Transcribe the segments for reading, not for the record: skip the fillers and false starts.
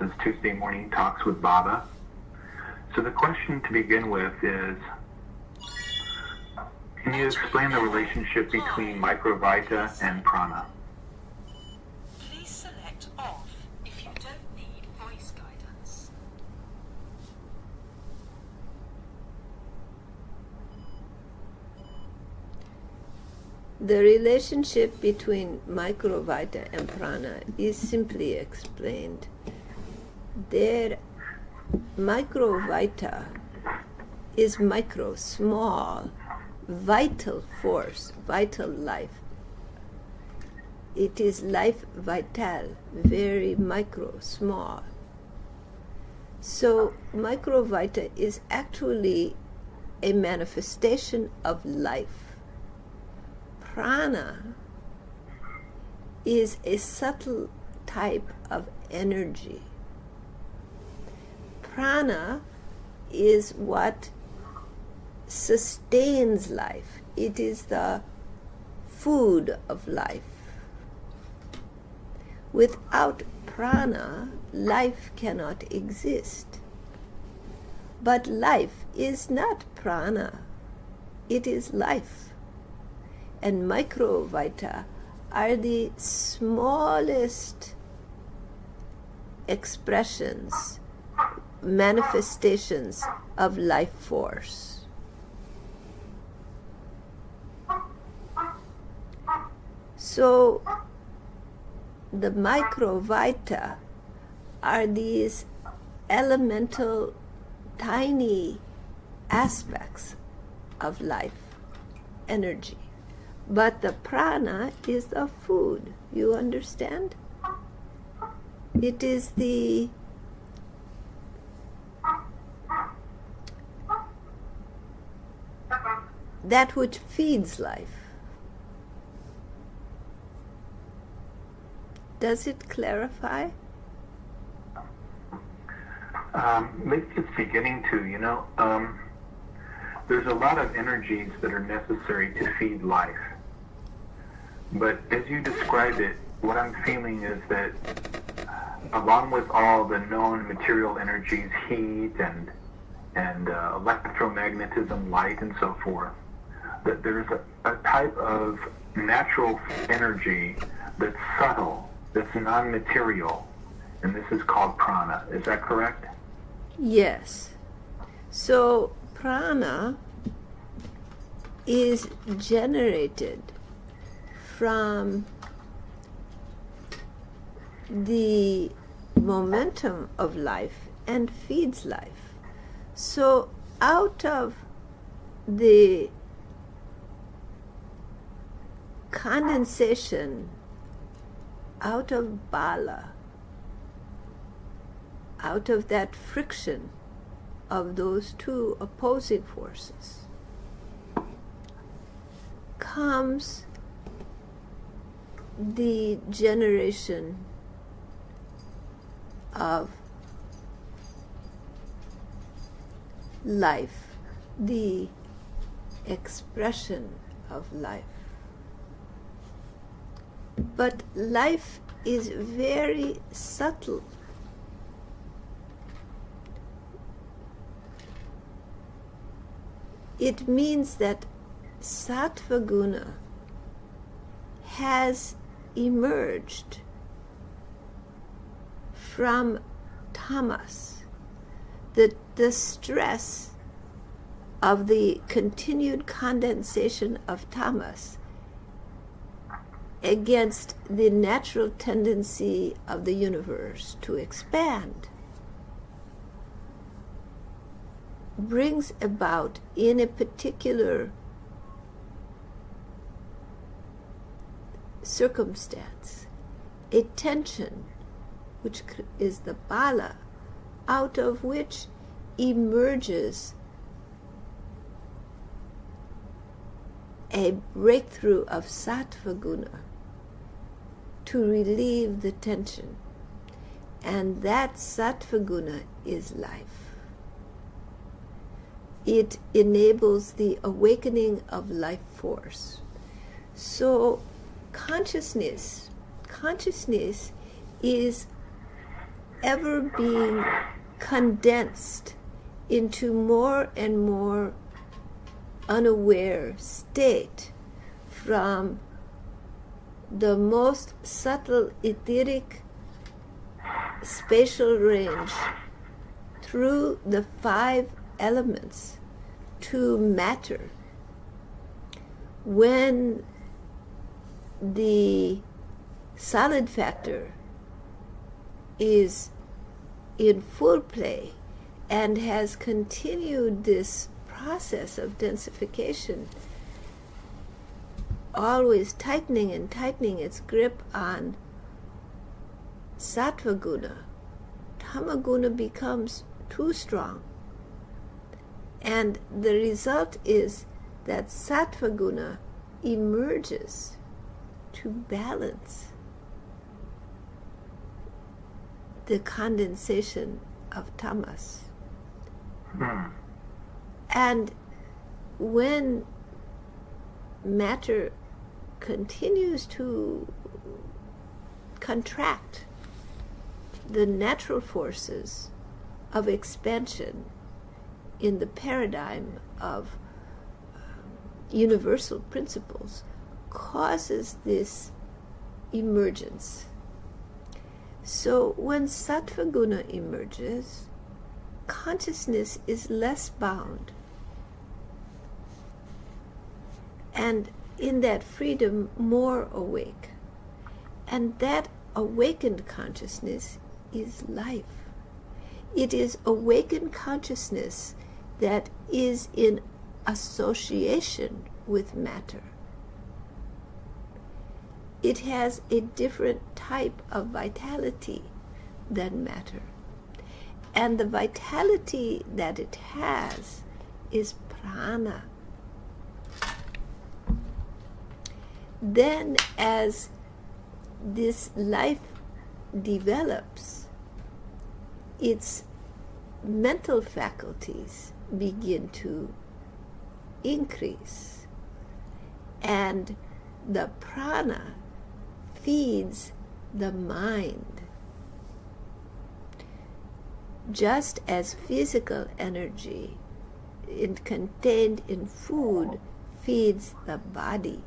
is Tuesday Morning Talks with Baba. So the question to begin with is, can you explain the relationship between Microvita and Prana? Please select off if you don't need voice guidance. The relationship between Microvita and Prana is simply explained. Their Microvita is micro, small, vital force, vital life. It is life vital, very micro, small. So Microvita is actually a manifestation of life. Prana is a subtle type of energy. Prana is what sustains life. It is the food of life. Without prana, life cannot exist. But life is not prana. It is life. And Microvita are the smallest expressions, manifestations of life force. So the Microvita are these elemental, tiny aspects of life, energy. But the prana is the food, you understand? It is that which feeds life. Does it clarify? Maybe it's beginning to, there's a lot of energies that are necessary to feed life. But as you described it, what I'm feeling is that along with all the known material energies, heat and electromagnetism, light, and so forth, that there's a type of natural energy that's subtle, that's non-material, and this is called prana. Is that correct? Yes. So prana is generated from the momentum of life and feeds life. So out of the condensation, out of bala, out of that friction of those two opposing forces, comes the generation of life, the expression of life. But life is very subtle. It means that sattva guna has emerged from tamas, the stress of the continued condensation of tamas against the natural tendency of the universe to expand, brings about in a particular circumstance a tension, which is the bala, out of which emerges a breakthrough of sattva guna to relieve the tension. And that sattva guna is life. It enables the awakening of life force. So consciousness is ever being condensed into more and more unaware state from the most subtle etheric spatial range through the 5 elements to matter. When the solid factor is in full play and has continued this process of densification, always tightening and tightening its grip on sattva guna, tamaguna becomes too strong. And the result is that sattva guna emerges to balance the condensation of tamas. And when matter continues to contract, the natural forces of expansion in the paradigm of universal principles causes this emergence. So when sattva guna emerges, consciousness is less bound. And in that freedom, more awake. And that awakened consciousness is life. It is awakened consciousness that is in association with matter. It has a different type of vitality than matter. And the vitality that it has is prana. Then as this life develops, its mental faculties begin to increase, and the prana feeds the mind, just as physical energy contained in food feeds the body.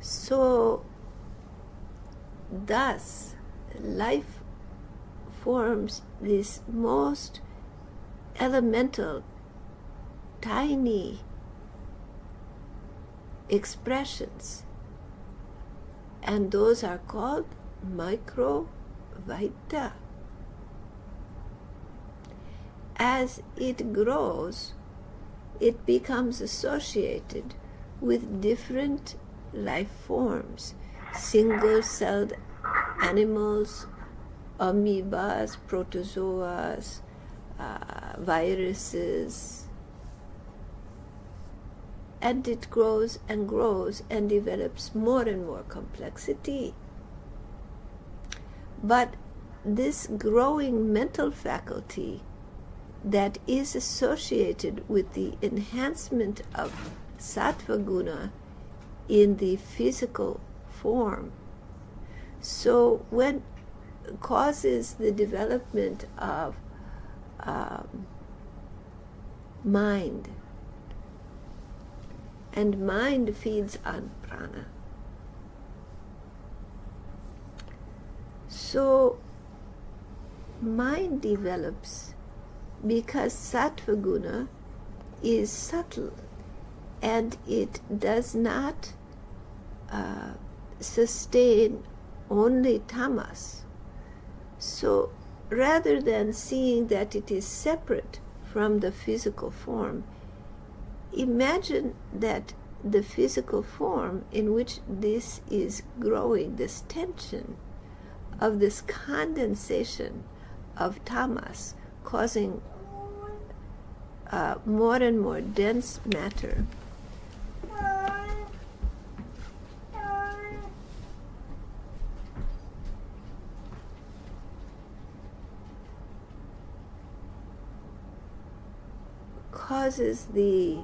So, thus, life forms these most elemental, tiny expressions, and those are called Microvita. As it grows, it becomes associated with different life forms, single-celled animals, amoebas, protozoas, viruses, and it grows and grows and develops more and more complexity. But this growing mental faculty that is associated with the enhancement of sattva guna in the physical form, so when causes the development of mind, and mind feeds on prana. So mind develops because sattva guna is subtle and it does not sustain only tamas. So rather than seeing that it is separate from the physical form, imagine that the physical form in which this is growing, this tension of this condensation of tamas, causing more and more dense matter, causes the